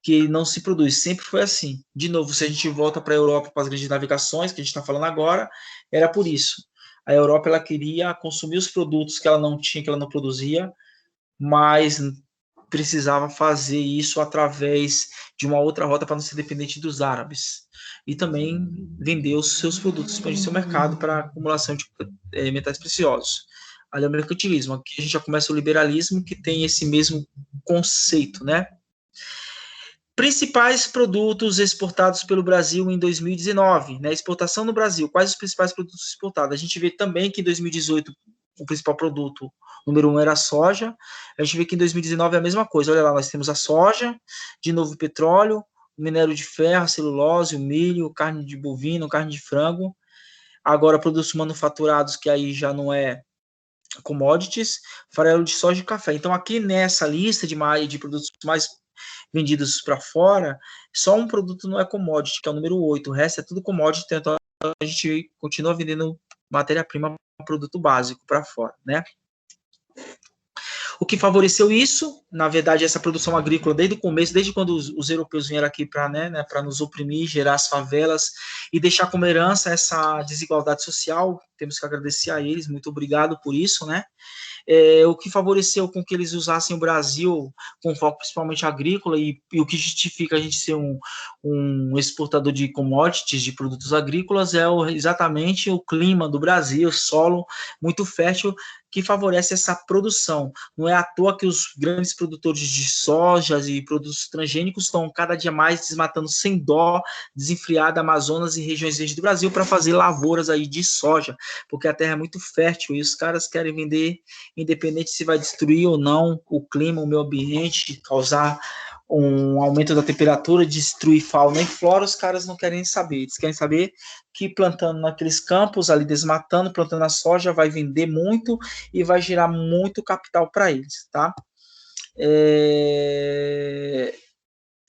que não se produz. Sempre foi assim. De novo, se a gente volta para a Europa, para as grandes navegações que a gente está falando agora, era por isso. A Europa ela queria consumir os produtos que ela não tinha, que ela não produzia, mas precisava fazer isso através de uma outra rota para não ser dependente dos árabes. E também vender os seus produtos, expandir seu mercado para acumulação de metais preciosos. Ali é o mercantilismo. Aqui a gente já começa o liberalismo, que tem esse mesmo conceito, né? Principais produtos exportados pelo Brasil em 2019, né? Exportação no Brasil. Quais os principais produtos exportados? A gente vê também que em 2018 o principal produto número 1 era a soja. A gente vê que em 2019 é a mesma coisa. Olha lá, nós temos a soja, de novo o petróleo, o minério de ferro, a celulose, o milho, carne de bovino, carne de frango. Agora, produtos manufaturados, que aí já não é commodities, farelo de soja e café. Então, aqui nessa lista de produtos mais vendidos para fora, só um produto não é commodity, que é o número 8. O resto é tudo commodity, então a gente continua vendendo matéria-prima, produto básico para fora, né? O que favoreceu isso, na verdade, essa produção agrícola desde o começo, desde quando os europeus vieram aqui para nos oprimir, gerar as favelas e deixar como herança essa desigualdade social. Temos que agradecer a eles, muito obrigado por isso, né? O que favoreceu com que eles usassem o Brasil com foco principalmente agrícola e o que justifica a gente ser um exportador de commodities, de produtos agrícolas, exatamente o clima do Brasil, solo muito fértil, que favorece essa produção. Não é à toa que os grandes produtores de sojas e produtos transgênicos estão cada dia mais desmatando sem dó, desenfreada Amazonas e regiões verdes do Brasil para fazer lavouras aí de soja, porque a terra é muito fértil e os caras querem vender, independente se vai destruir ou não o clima, o meio ambiente, causar um aumento da temperatura, destruir fauna e flora, os caras não querem saber. Eles querem saber que plantando naqueles campos ali, desmatando, plantando a soja, vai vender muito e vai gerar muito capital para eles, tá?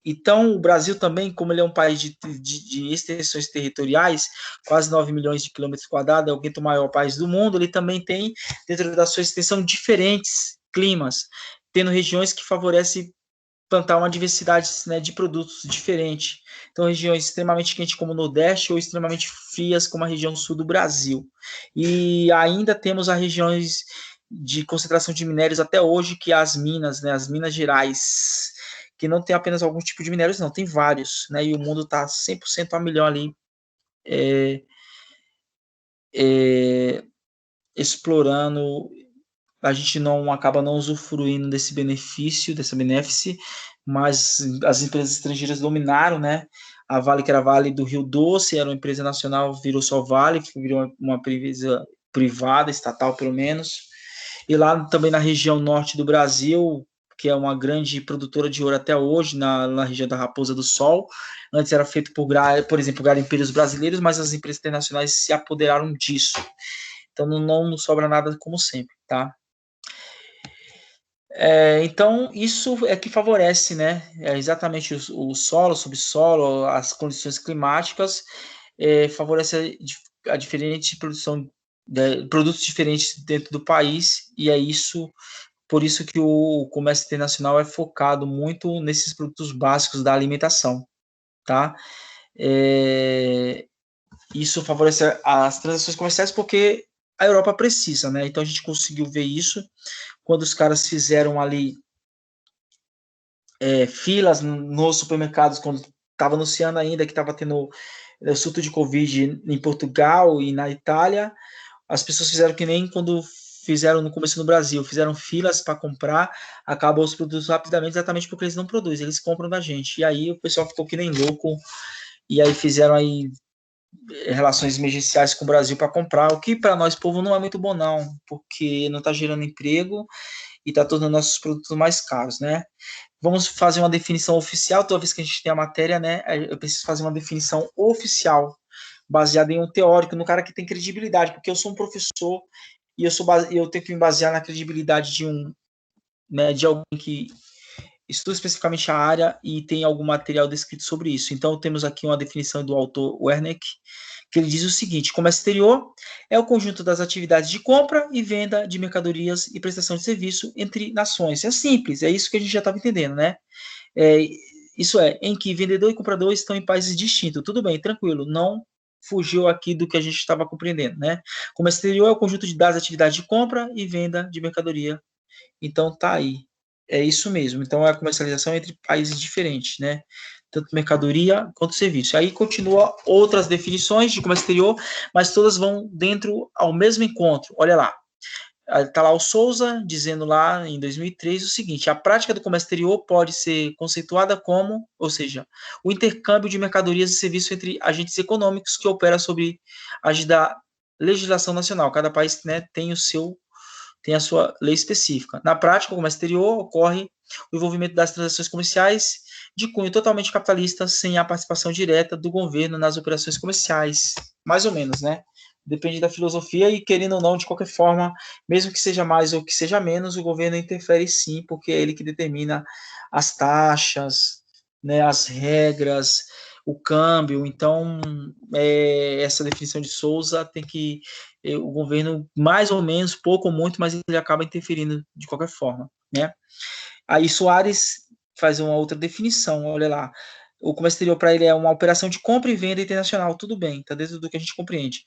Então, o Brasil também, como ele é um país de extensões territoriais, quase 9 milhões de quilômetros quadrados, é o quinto maior país do mundo, ele também tem, dentro da sua extensão, diferentes climas, tendo regiões que favorecem plantar uma diversidade, né, de produtos diferente. Então, regiões extremamente quentes como o Nordeste ou extremamente frias como a região sul do Brasil. E ainda temos as regiões de concentração de minérios até hoje, que é as minas, né, as Minas Gerais, que não tem apenas algum tipo de minérios, não, tem vários, né, e o mundo está 100% a milhão ali explorando. A gente não acaba não usufruindo desse benefício, dessa benéfice, mas as empresas estrangeiras dominaram, né? A Vale, que era a Vale do Rio Doce, era uma empresa nacional, virou só Vale, que virou uma empresa privada, estatal pelo menos. E lá também na região norte do Brasil, que é uma grande produtora de ouro até hoje, na região da Raposa do Sol. Antes era feito por exemplo, garimpeiros brasileiros, mas as empresas internacionais se apoderaram disso. Então não sobra nada como sempre, tá? Então, isso é que favorece, né? Exatamente o solo, o subsolo, as condições climáticas, favorece a diferente produção de produtos diferentes dentro do país, e é isso, por isso que o comércio internacional é focado muito nesses produtos básicos da alimentação, tá? Isso favorece as transações comerciais porque a Europa precisa, né? Então a gente conseguiu ver isso quando os caras fizeram ali filas nos supermercados, quando estava anunciando ainda que estava tendo surto de Covid em Portugal e na Itália, as pessoas fizeram que nem quando fizeram no começo no Brasil, fizeram filas para comprar, acabou os produtos rapidamente, exatamente porque eles não produzem, eles compram da gente. E aí o pessoal ficou que nem louco, e aí fizeram aí relações emergenciais com o Brasil para comprar, o que para nós, povo, não é muito bom não, porque não está gerando emprego e está tornando nossos produtos mais caros, né? Vamos fazer uma definição oficial, toda vez que a gente tem a matéria, né? Eu preciso fazer uma definição oficial, baseada em um teórico, no cara que tem credibilidade, porque eu sou um professor e eu tenho que me basear na credibilidade de alguém que estuda especificamente a área e tem algum material descrito sobre isso. Então, temos aqui uma definição do autor Werneck, que ele diz o seguinte: comércio exterior é o conjunto das atividades de compra e venda de mercadorias e prestação de serviço entre nações. É simples, é isso que a gente já estava entendendo, né? Isso é, em que vendedor e comprador estão em países distintos. Tudo bem, tranquilo, não fugiu aqui do que a gente estava compreendendo, né? Comércio exterior é o conjunto das atividades de compra e venda de mercadoria. Então, tá aí. É isso mesmo. Então, é a comercialização entre países diferentes, né? Tanto mercadoria quanto serviço. Aí continua outras definições de comércio exterior, mas todas vão dentro ao mesmo encontro. Olha lá. Está lá o Souza dizendo lá em 2003 o seguinte: a prática do comércio exterior pode ser conceituada como, ou seja, o intercâmbio de mercadorias e serviços entre agentes econômicos que operam sobre a da legislação nacional. Cada país, né, tem a sua lei específica. Na prática, o comércio exterior ocorre o envolvimento das transações comerciais de cunho totalmente capitalista, sem a participação direta do governo nas operações comerciais. Mais ou menos, né? Depende da filosofia e, querendo ou não, de qualquer forma, mesmo que seja mais ou que seja menos, o governo interfere sim, porque é ele que determina as taxas, né, as regras, o câmbio. Então, essa definição de Souza tem que o governo, mais ou menos, pouco ou muito, mas ele acaba interferindo de qualquer forma, né? Aí Soares faz uma outra definição, olha lá. O comércio exterior para ele é uma operação de compra e venda internacional, tudo bem, está dentro do que a gente compreende.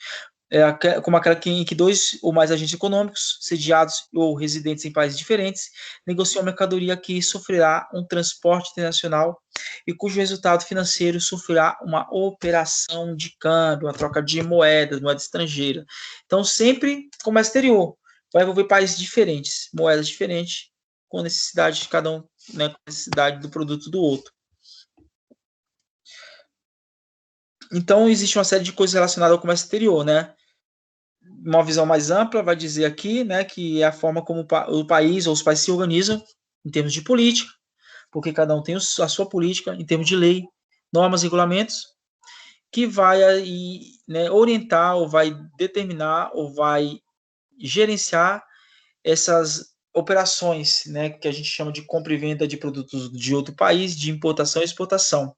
Como aquela em que dois ou mais agentes econômicos, sediados ou residentes em países diferentes, negociam mercadoria que sofrerá um transporte internacional e cujo resultado financeiro sofrerá uma operação de câmbio, uma troca de moeda estrangeira. Então, sempre comércio exterior, vai envolver países diferentes, moedas diferentes, com necessidade de cada um, né, com necessidade do produto do outro. Então, existe uma série de coisas relacionadas ao comércio exterior, né? Uma visão mais ampla vai dizer aqui, né, que é a forma como o país ou os países se organizam em termos de política, porque cada um tem a sua política, em termos de lei, normas, regulamentos, que vai aí, né, orientar ou vai determinar ou vai gerenciar essas operações, né, que a gente chama de compra e venda de produtos de outro país, de importação e exportação,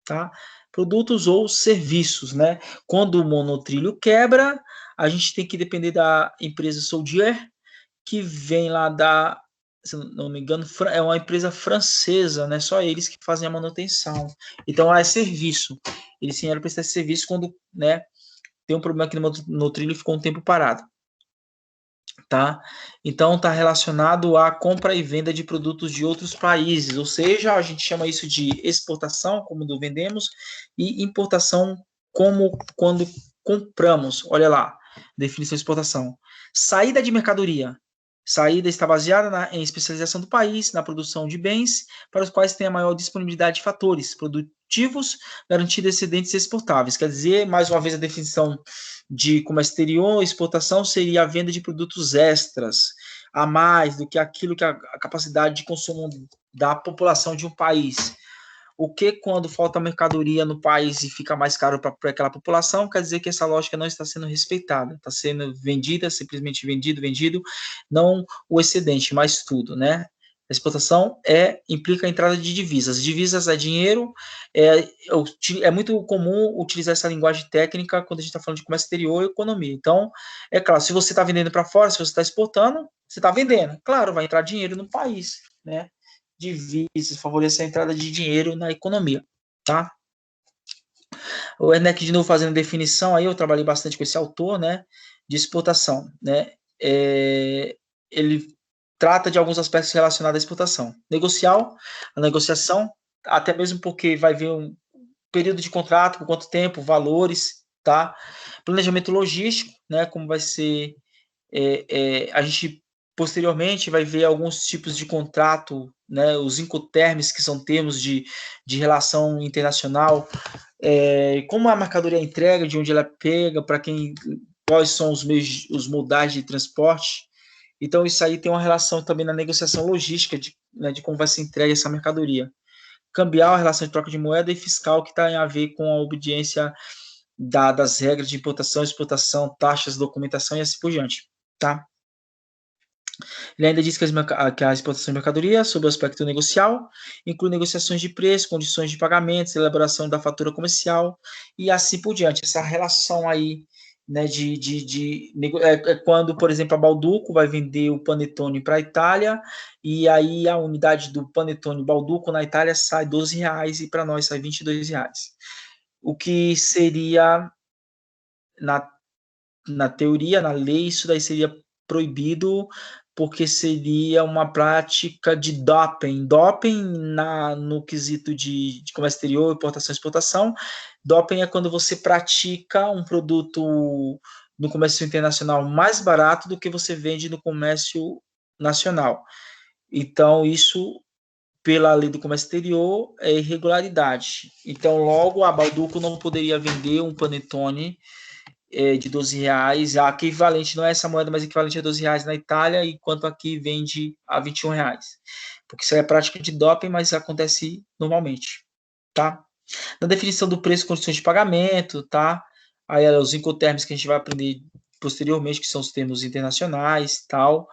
tá? Produtos ou serviços, né? Quando o monotrilho quebra, a gente tem que depender da empresa Soldier, que vem lá da, se não me engano, é uma empresa francesa, né? Só eles que fazem a manutenção. Então, é serviço. Eles sim eram prestar esse serviço quando, né, tem um problema aqui no trilho e ficou um tempo parado. Tá? Então está relacionado à compra e venda de produtos de outros países, ou seja, a gente chama isso de exportação, como do vendemos, e importação, como quando compramos. Olha lá, definição de exportação. Saída de mercadoria. Saída está baseada em especialização do país, na produção de bens para os quais tem a maior disponibilidade de fatores produtivos, garantindo excedentes exportáveis. Quer dizer, mais uma vez, a definição de comércio exterior, exportação seria a venda de produtos extras, a mais do que aquilo que a capacidade de consumo da população de um país. O que, quando falta mercadoria no país e fica mais caro para aquela população, quer dizer que essa lógica não está sendo respeitada, está sendo vendida, simplesmente vendido, não o excedente, mas tudo, né? A exportação implica a entrada de divisas. Divisas é dinheiro, é muito comum utilizar essa linguagem técnica quando a gente está falando de comércio exterior e economia. Então, é claro, se você está vendendo para fora, se você está exportando, você está vendendo. Claro, vai entrar dinheiro no país, né? Divisas, favorecer a entrada de dinheiro na economia, tá? O Werneck, de novo, fazendo definição, aí eu trabalhei bastante com esse autor, né, de exportação, né, ele trata de alguns aspectos relacionados à exportação. A negociação, até mesmo porque vai ver um período de contrato, por quanto tempo, valores, tá? Planejamento logístico, né, como vai ser, a gente posteriormente vai ver alguns tipos de contrato, né, os incoterms, que são termos de relação internacional, como a mercadoria entrega, de onde ela pega, para quem, quais são os meios, os modais de transporte. Então, isso aí tem uma relação também na negociação logística, né, de como vai ser entregue essa mercadoria. Cambial, a relação de troca de moeda, e fiscal, que está a ver com a obediência das regras de importação, exportação, taxas, documentação e assim por diante, tá? Ele ainda diz que a exportação de mercadoria, sob o aspecto negocial, inclui negociações de preço, condições de pagamentos, elaboração da fatura comercial e assim por diante. Essa relação aí, né, quando, por exemplo, a Balduco vai vender o panetone para a Itália, e aí a unidade do panetone Balduco na Itália sai R$ 12 e para nós sai R$ 22. O que seria, na, na teoria, na lei, isso daí seria proibido, porque seria uma prática de doping. Doping no quesito de comércio exterior, importação e exportação. Doping é quando você pratica um produto no comércio internacional mais barato do que você vende no comércio nacional. Então, isso, pela lei do comércio exterior, é irregularidade. Então, logo, a Bauducco não poderia vender um panetone de R$ 12, a equivalente, não é essa moeda, mas equivalente a R$ 12 na Itália, enquanto aqui vende a R$ 21. Porque isso é prática de doping, mas acontece normalmente, tá? Na definição do preço, condições de pagamento, tá? Aí os incoterms que a gente vai aprender posteriormente, que são os termos internacionais, tal,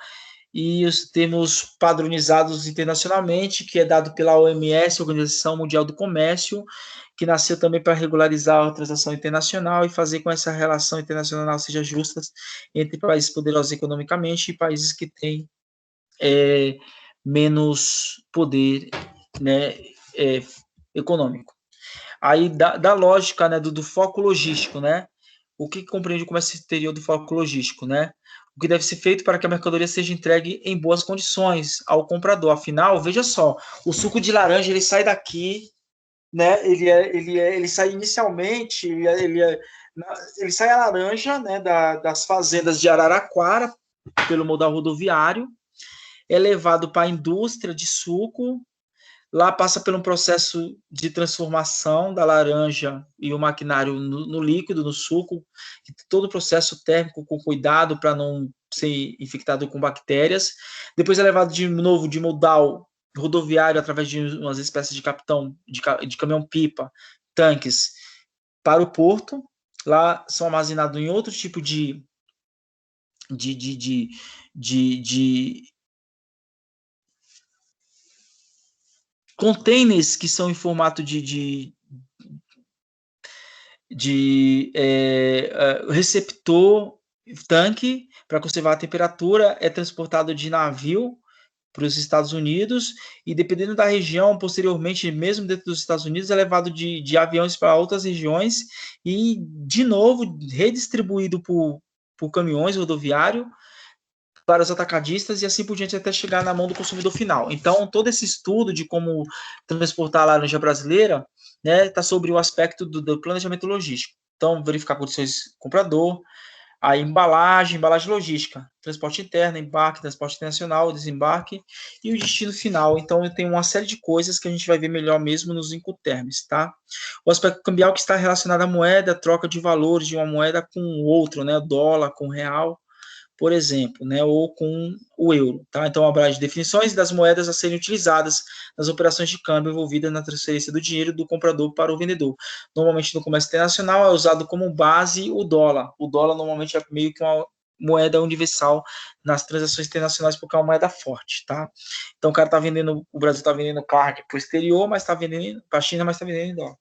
e os termos padronizados internacionalmente, que é dado pela OMS, Organização Mundial do Comércio, que nasceu também para regularizar a transação internacional e fazer com que essa relação internacional seja justa entre países poderosos economicamente e países que têm menos poder, né, econômico. Aí da lógica, né, do foco logístico, né? O que compreende o comércio exterior do foco logístico, né? O que deve ser feito para que a mercadoria seja entregue em boas condições ao comprador. Afinal, veja só, o suco de laranja ele sai daqui, né? Ele sai inicialmente, ele sai a laranja, né? Das fazendas de Araraquara pelo modal rodoviário, é levado para a indústria de suco. Lá passa por um processo de transformação da laranja e o maquinário no líquido, no suco, todo o processo térmico com cuidado para não ser infectado com bactérias. Depois é levado de novo de modal rodoviário através de umas espécies de capitão, de caminhão-pipa, tanques, para o porto. Lá são armazenados em outro tipo de, de, de, de containers que são em formato receptor, tanque, para conservar a temperatura, é transportado de navio para os Estados Unidos e, dependendo da região, posteriormente, mesmo dentro dos Estados Unidos, é levado de aviões para outras regiões e, de novo, redistribuído por caminhões rodoviários para os atacadistas e assim por diante até chegar na mão do consumidor final. Então, todo esse estudo de como transportar a laranja brasileira, né, está sobre o aspecto do planejamento logístico. Então, verificar condições do comprador, a embalagem logística, transporte interno, embarque, transporte internacional, desembarque e o destino final. Então, tem uma série de coisas que a gente vai ver melhor mesmo nos incoterms, tá? O aspecto cambial que está relacionado à moeda, troca de valores de uma moeda com outra, né? Dólar com real, por exemplo, né, ou com o euro. Tá? Então, abrange definições das moedas a serem utilizadas nas operações de câmbio envolvidas na transferência do dinheiro do comprador para o vendedor. Normalmente, no comércio internacional, é usado como base o dólar. O dólar, normalmente, é meio que uma moeda universal nas transações internacionais, porque é uma moeda forte, tá? Então, o cara tá vendendo, o Brasil está vendendo carne para o exterior, mas está vendendo para a China, mas está vendendo em dólar.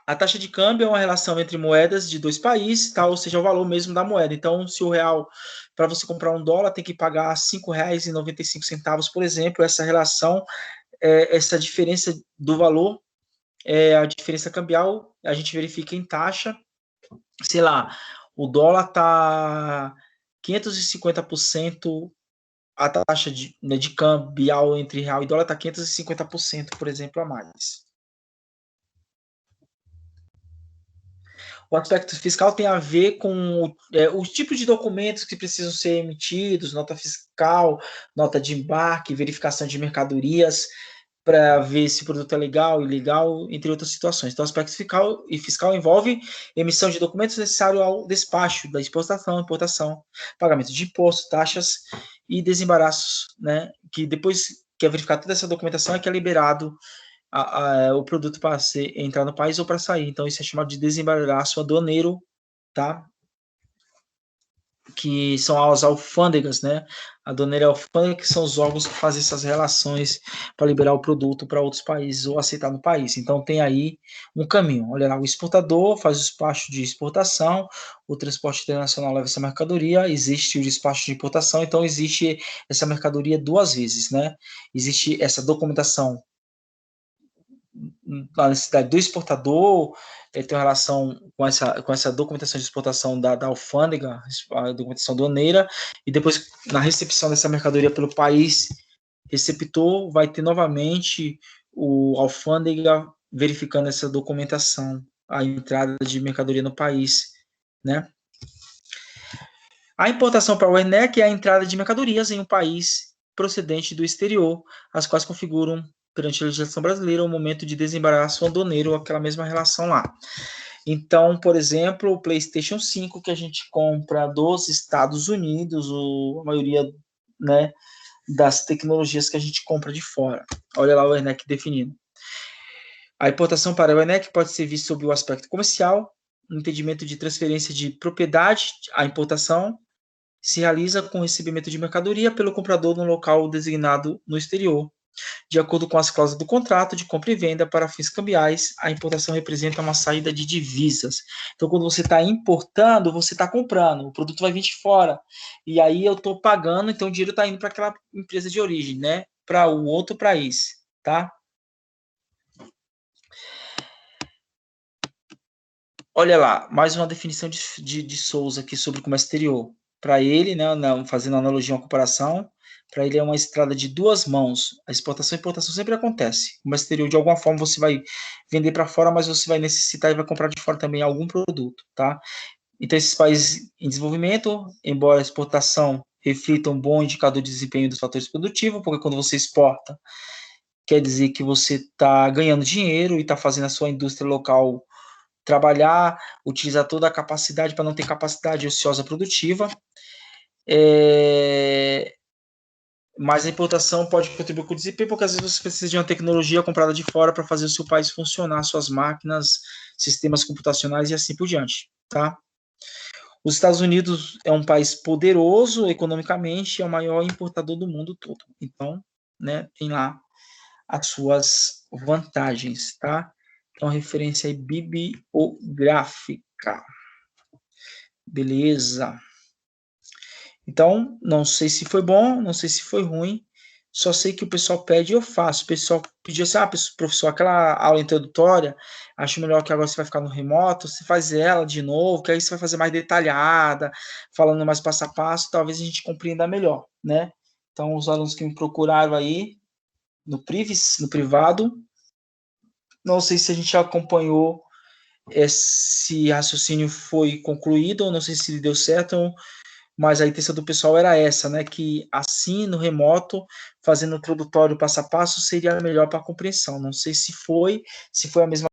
A taxa de câmbio é uma relação entre moedas de dois países, tá? Ou seja, o valor mesmo da moeda. Então, se o real, para você comprar um dólar, tem que pagar R$ 5,95, por exemplo, essa relação, essa diferença do valor, a diferença cambial, a gente verifica em taxa, sei lá, o dólar está 550%, a taxa de cambial entre real e dólar está 550%, por exemplo, a mais. O aspecto fiscal tem a ver com os tipos de documentos que precisam ser emitidos, nota fiscal, nota de embarque, verificação de mercadorias, para ver se o produto é legal, ilegal, entre outras situações. Então, o aspecto fiscal envolve emissão de documentos necessários ao despacho da exportação, importação, pagamento de impostos, taxas e desembaraços, né? Que depois que é verificada toda essa documentação é que é liberado o produto para entrar no país ou para sair. Então, isso é chamado de desembaraço aduaneiro, tá? Que são as alfândegas, né? A aduaneira e a alfândega, que são os órgãos que fazem essas relações para liberar o produto para outros países ou aceitar no país. Então, tem aí um caminho. Olha lá, o exportador faz o despacho de exportação, o transporte internacional leva essa mercadoria, existe o despacho de importação, então existe essa mercadoria duas vezes, né? Existe essa documentação a necessidade do exportador, tem uma relação com essa documentação de exportação da alfândega, a documentação aduaneira, e depois, na recepção dessa mercadoria pelo país receptor, vai ter novamente o alfândega verificando essa documentação a entrada de mercadoria no país, né? A importação para o ENEC é a entrada de mercadorias em um país procedente do exterior, as quais configuram, perante a legislação brasileira, o momento de desembaraço aduaneiro, aquela mesma relação lá. Então, por exemplo, o PlayStation 5 que a gente compra dos Estados Unidos, a maioria, né, das tecnologias que a gente compra de fora. Olha lá o ENEC definindo. A importação para o ENEC pode ser vista sob o aspecto comercial, no entendimento de transferência de propriedade. A importação se realiza com recebimento de mercadoria pelo comprador no local designado no exterior. De acordo com as cláusulas do contrato de compra e venda para fins cambiais, a importação representa uma saída de divisas. Então, quando você está importando, você está comprando, o produto vai vir de fora. E aí eu estou pagando, então o dinheiro está indo para aquela empresa de origem, né? Para o outro país, tá? Olha lá, mais uma definição de Souza aqui sobre o comércio exterior. Para ele, né, fazendo analogia, uma comparação, para ele é uma estrada de duas mãos. A exportação e importação sempre acontece. O comércio exterior, de alguma forma, você vai vender para fora, mas você vai necessitar e vai comprar de fora também algum produto, tá? Então, esses países em desenvolvimento, embora a exportação reflita um bom indicador de desempenho dos fatores produtivos, porque quando você exporta, quer dizer que você está ganhando dinheiro e está fazendo a sua indústria local trabalhar, utilizar toda a capacidade para não ter capacidade ociosa produtiva. Mas a importação pode contribuir com o desempenho, porque às vezes você precisa de uma tecnologia comprada de fora para fazer o seu país funcionar, suas máquinas, sistemas computacionais e assim por diante, tá? Os Estados Unidos é um país poderoso economicamente, é o maior importador do mundo todo. Então, né, tem lá as suas vantagens, tá? Então, referência aí bibliográfica. Beleza. Então, não sei se foi bom, não sei se foi ruim, só sei que o pessoal pede e eu faço. O pessoal pediu assim, professor, aquela aula introdutória, acho melhor que agora você vai ficar no remoto, você faz ela de novo, que aí você vai fazer mais detalhada, falando mais passo a passo, talvez a gente compreenda melhor, né? Então, os alunos que me procuraram aí, no privado, não sei se a gente acompanhou, esse raciocínio foi concluído, ou não sei se deu certo, mas a intenção do pessoal era essa, né? Que assim, no remoto, fazendo o introdutório passo a passo, seria melhor para a compreensão. Não sei se foi a mesma